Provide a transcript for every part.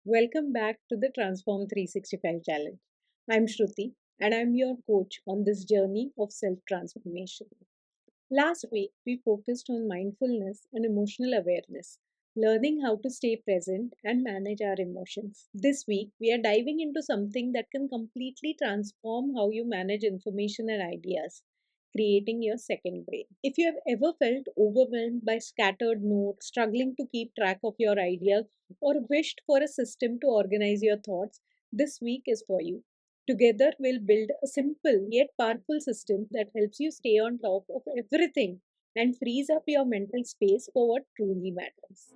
Welcome back to the Transform 365 Challenge. I'm Shruti and I'm your coach on this journey of self transformation. Last week, we focused on mindfulness and emotional awareness, learning how to stay present and manage our emotions. This week, we are diving into something that can completely transform how you manage information and ideas, creating your second brain. If you have ever felt overwhelmed by scattered notes, struggling to keep track of your ideas, or wished for a system to organize your thoughts, this week is for you. Together, we'll build a simple yet powerful system that helps you stay on top of everything and frees up your mental space for what truly matters.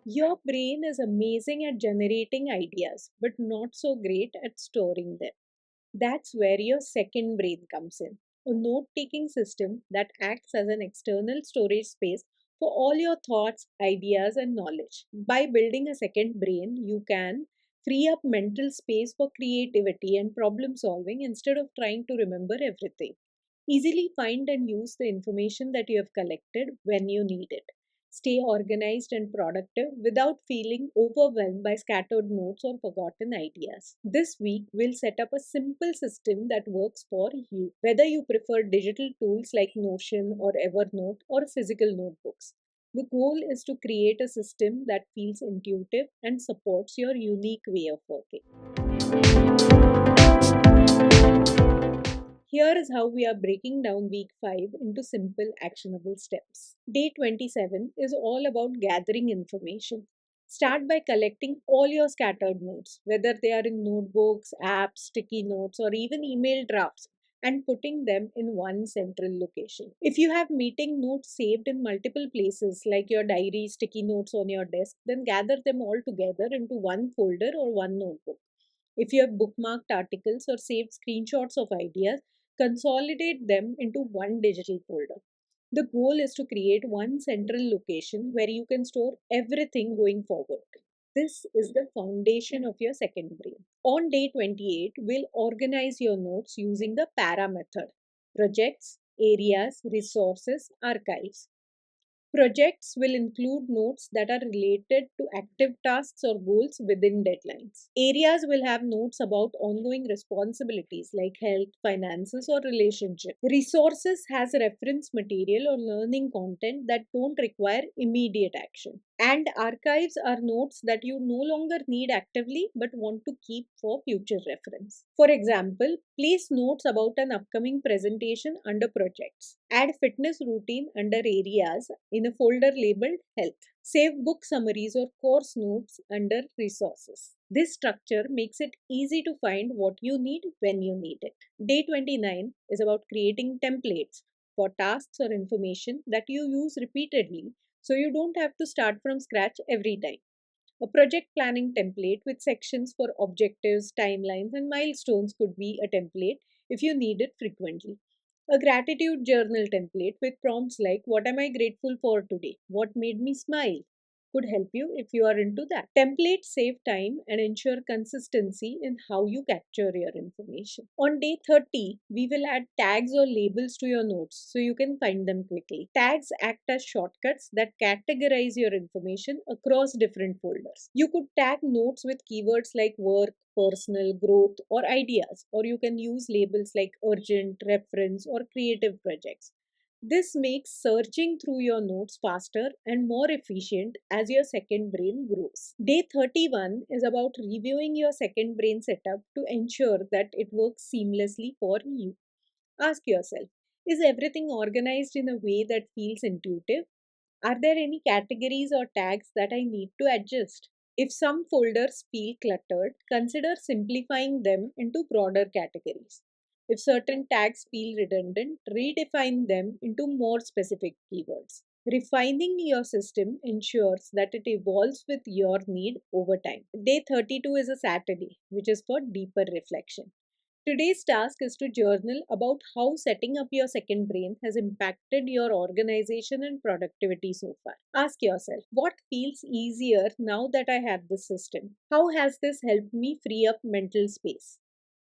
Your brain is amazing at generating ideas, but not so great at storing them. That's where your second brain comes in, a note taking system that acts as an external storage space for all your thoughts, ideas, and knowledge. By building a second brain, you can free up mental space for creativity and problem solving instead of trying to remember everything. Easily find and use the information that you have collected when you need it. Stay organized and productive without feeling overwhelmed by scattered notes or forgotten ideas. This week, we'll set up a simple system that works for you, whether you prefer digital tools like Notion or Evernote or physical notebooks. The goal is to create a system that feels intuitive and supports your unique way of working. Here is how we are breaking down week 5 into simple, actionable steps. Day 27 is all about gathering information. Start by collecting all your scattered notes, whether they are in notebooks, apps, sticky notes, or even email drafts, and putting them in one central location. If you have meeting notes saved in multiple places, like your diary, sticky notes on your desk, then gather them all together into one folder or one notebook. If you have bookmarked articles or saved screenshots of ideas, consolidate them into one digital folder. The goal is to create one central location where you can store everything going forward. This is the foundation of your second brain. On day 28, we'll organize your notes using the PARA method: projects, areas, resources, archives. Projects will include notes that are related to active tasks or goals within deadlines. Areas will have notes about ongoing responsibilities like health, finances, or relationships. Resources has reference material or learning content that don't require immediate action. And archives are notes that you no longer need actively but want to keep for future reference. For example, place notes about an upcoming presentation under projects. Add fitness routine under areas in a folder labeled health. Save book summaries or course notes under resources. This structure makes it easy to find what you need when you need it. Day 29 is about creating templates for tasks or information that you use repeatedly, so you don't have to start from scratch every time. A project planning template with sections for objectives, timelines, and milestones could be a template if you need it frequently. A gratitude journal template with prompts like, "What am I grateful for today? What made me smile?" could help you if you are into that. Templates save time and ensure consistency in how you capture your information. On day 30, we will add tags or labels to your notes so you can find them quickly. Tags act as shortcuts that categorize your information across different folders. You could tag notes with keywords like work, personal, growth, or ideas, or you can use labels like urgent, reference, or creative projects. This makes searching through your notes faster and more efficient as your second brain grows. Day 31 is about reviewing your second brain setup to ensure that it works seamlessly for you. Ask yourself, is everything organized in a way that feels intuitive? Are there any categories or tags that I need to adjust? If some folders feel cluttered, consider simplifying them into broader categories. If certain tags feel redundant, redefine them into more specific keywords. Refining your system ensures that it evolves with your need over time. Day 32 is a Saturday, which is for deeper reflection. Today's task is to journal about how setting up your second brain has impacted your organization and productivity so far. Ask yourself, what feels easier now that I have this system? How has this helped me free up mental space?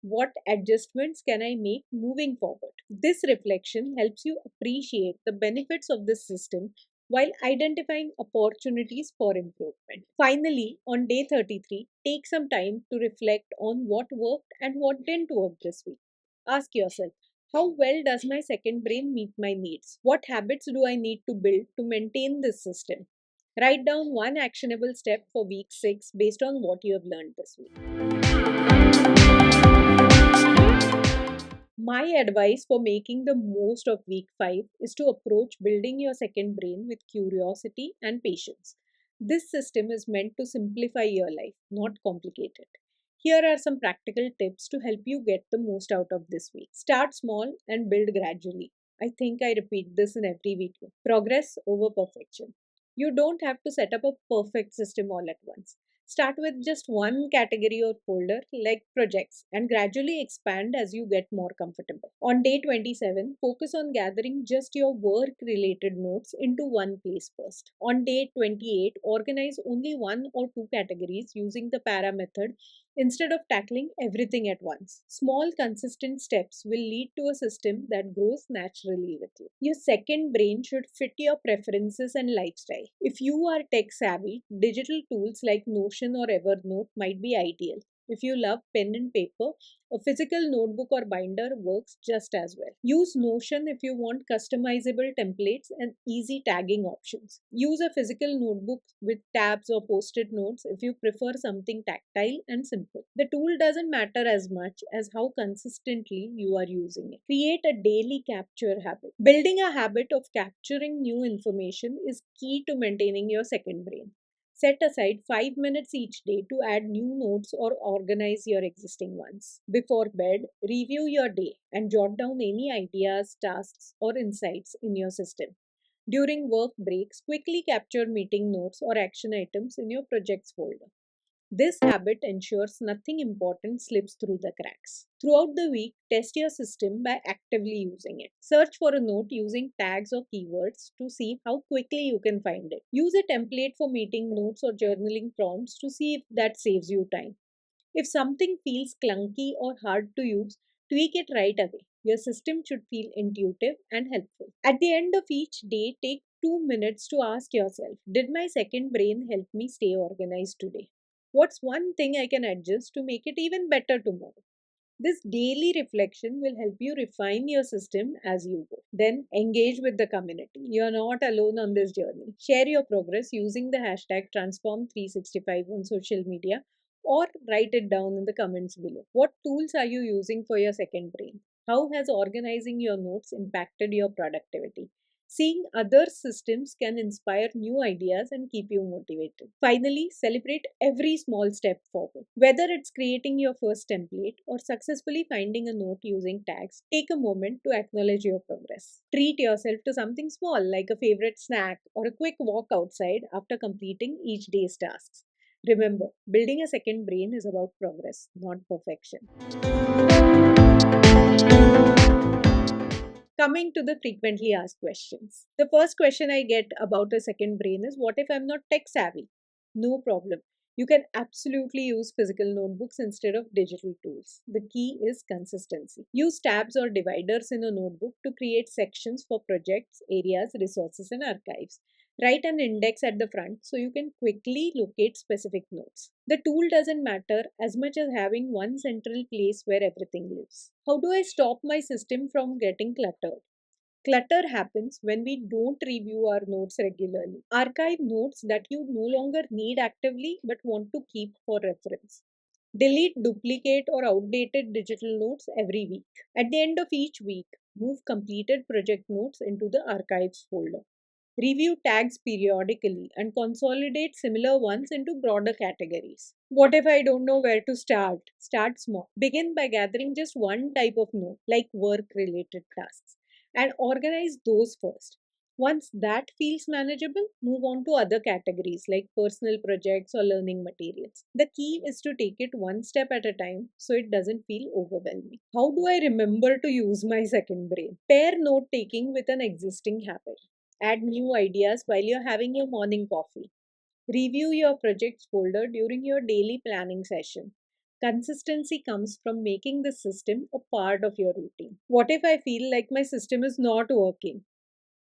What adjustments can I make moving forward? This reflection helps you appreciate the benefits of this system while identifying opportunities for improvement. Finally, on day 33, take some time to reflect on what worked and what didn't work this week. Ask yourself, how well does my second brain meet my needs? What habits do I need to build to maintain this system? Write down one actionable step for week 6 based on what you have learned this week. My advice for making the most of week 5 is to approach building your second brain with curiosity and patience. This system is meant to simplify your life, not complicate it. Here are some practical tips to help you get the most out of this week. Start small and build gradually. I think I repeat this in every video. Progress over perfection. You don't have to set up a perfect system all at once. Start with just one category or folder like projects and gradually expand as you get more comfortable. On day 27, focus on gathering just your work related notes into one place first. On day 28, organize only one or two categories using the para method instead of tackling everything at once. Small, consistent steps will lead to a system that grows naturally with you. Your second brain should fit your preferences and lifestyle. If you are tech savvy, digital tools like Notion or Evernote might be ideal. If you love pen and paper, a physical notebook or binder works just as well. Use Notion if you want customizable templates and easy tagging options. Use a physical notebook with tabs or post it notes if you prefer something tactile and simple. The tool doesn't matter as much as how consistently you are using it. Create a daily capture habit. Building a habit of capturing new information is key to maintaining your second brain. Set aside 5 minutes each day to add new notes or organize your existing ones. Before bed, review your day and jot down any ideas, tasks, or insights in your system. During work breaks, quickly capture meeting notes or action items in your projects folder. This habit ensures nothing important slips through the cracks. Throughout the week, test your system by actively using it. Search for a note using tags or keywords to see how quickly you can find it. Use a template for meeting notes or journaling prompts to see if that saves you time. If something feels clunky or hard to use, tweak it right away. Your system should feel intuitive and helpful. At the end of each day, take 2 minutes to ask yourself, did my second brain help me stay organized today? What's one thing I can adjust to make it even better tomorrow? This daily reflection will help you refine your system as you go. Then engage with the community. You're not alone on this journey. Share your progress using the hashtag Transform365 on social media or write it down in the comments below. What tools are you using for your second brain? How has organizing your notes impacted your productivity? Seeing other systems can inspire new ideas and keep you motivated. Finally, celebrate every small step forward. Whether it's creating your first template or successfully finding a note using tags, take a moment to acknowledge your progress. Treat yourself to something small like a favorite snack or a quick walk outside after completing each day's tasks. Remember, building a second brain is about progress, not perfection. Coming to the frequently asked questions. The first question I get about a second brain is, what if I'm not tech savvy? No problem. You can absolutely use physical notebooks instead of digital tools. The key is consistency. Use tabs or dividers in a notebook to create sections for projects, areas, resources, and archives. Write an index at the front so you can quickly locate specific notes. The tool doesn't matter as much as having one central place where everything lives. How do I stop my system from getting cluttered? Clutter happens when we don't review our notes regularly. Archive notes that you no longer need actively but want to keep for reference. Delete duplicate or outdated digital notes every week. At the end of each week, move completed project notes into the archives folder. Review tags periodically and consolidate similar ones into broader categories. What if I don't know where to start? Start small. Begin by gathering just one type of note, like work related tasks, and organize those first. Once that feels manageable, move on to other categories like personal projects or learning materials. The key is to take it one step at a time so it doesn't feel overwhelming. How do I remember to use my second brain? Pair note taking with an existing habit. Add new ideas while you're having your morning coffee. Review your projects folder during your daily planning session. Consistency comes from making the system a part of your routine. What if I feel like my system is not working?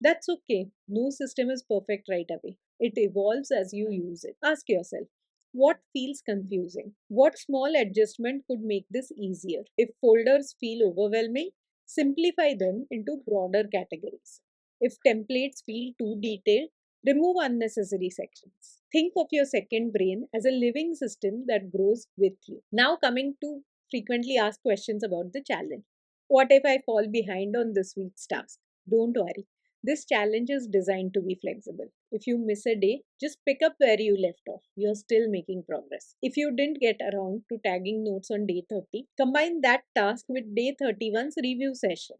That's okay. No system is perfect right away. It evolves as you use it. Ask yourself, what feels confusing? What small adjustment could make this easier? If folders feel overwhelming, simplify them into broader categories. If templates feel too detailed, remove unnecessary sections. Think of your second brain as a living system that grows with you. Now, coming to frequently asked questions about the challenge. What if I fall behind on this week's task? Don't worry. This challenge is designed to be flexible. If you miss a day, just pick up where you left off. You're still making progress. If you didn't get around to tagging notes on day 30, combine that task with day 31's review session.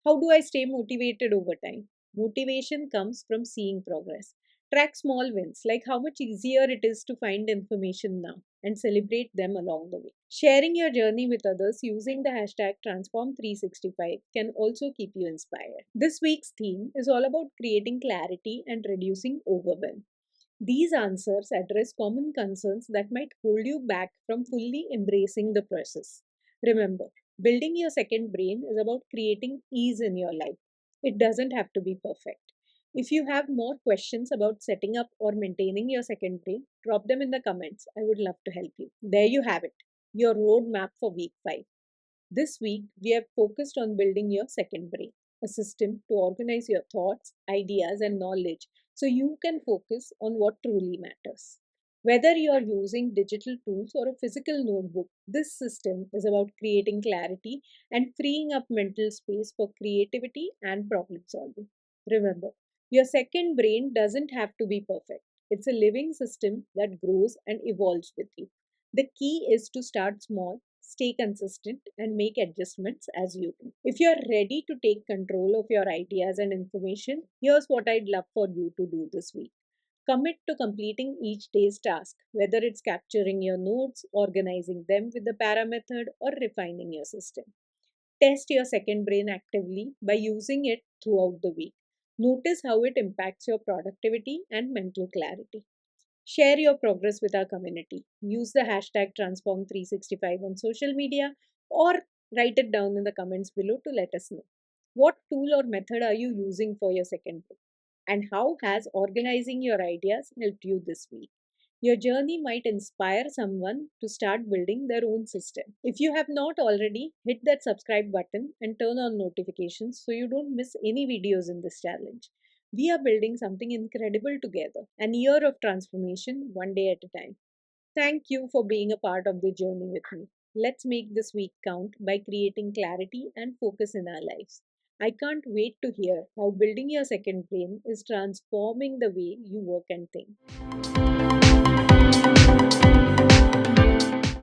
How do I stay motivated over time? Motivation comes from seeing progress. Track small wins, like how much easier it is to find information now, and celebrate them along the way. Sharing your journey with others using the hashtag Transform365 can also keep you inspired. This week's theme is all about creating clarity and reducing overwhelm. These answers address common concerns that might hold you back from fully embracing the process. Remember, building your second brain is about creating ease in your life. It doesn't have to be perfect. If you have more questions about setting up or maintaining your second brain, drop them in the comments. I would love to help you. There you have it, your roadmap for week 5. This week, we have focused on building your second brain, a system to organize your thoughts, ideas, and knowledge so you can focus on what truly matters. Whether you are using digital tools or a physical notebook, this system is about creating clarity and freeing up mental space for creativity and problem solving. Remember, your second brain doesn't have to be perfect. It's a living system that grows and evolves with you. The key is to start small, stay consistent, and make adjustments as you go. If you're ready to take control of your ideas and information, here's what I'd love for you to do this week. Commit to completing each day's task, whether it's capturing your notes, organizing them with the para method, or refining your system. Test your second brain actively by using it throughout the week. Notice how it impacts your productivity and mental clarity. Share your progress with our community. Use the hashtag Transform365 on social media or write it down in the comments below to let us know. What tool or method are you using for your second book? And how has organizing your ideas helped you this week? Your journey might inspire someone to start building their own system. If you have not already, hit that subscribe button and turn on notifications so you don't miss any videos in this challenge. We are building something incredible together, an year of transformation, one day at a time. Thank you for being a part of the journey with me. Let's make this week count by creating clarity and focus in our lives. I can't wait to hear how building your second brain is transforming the way you work and think.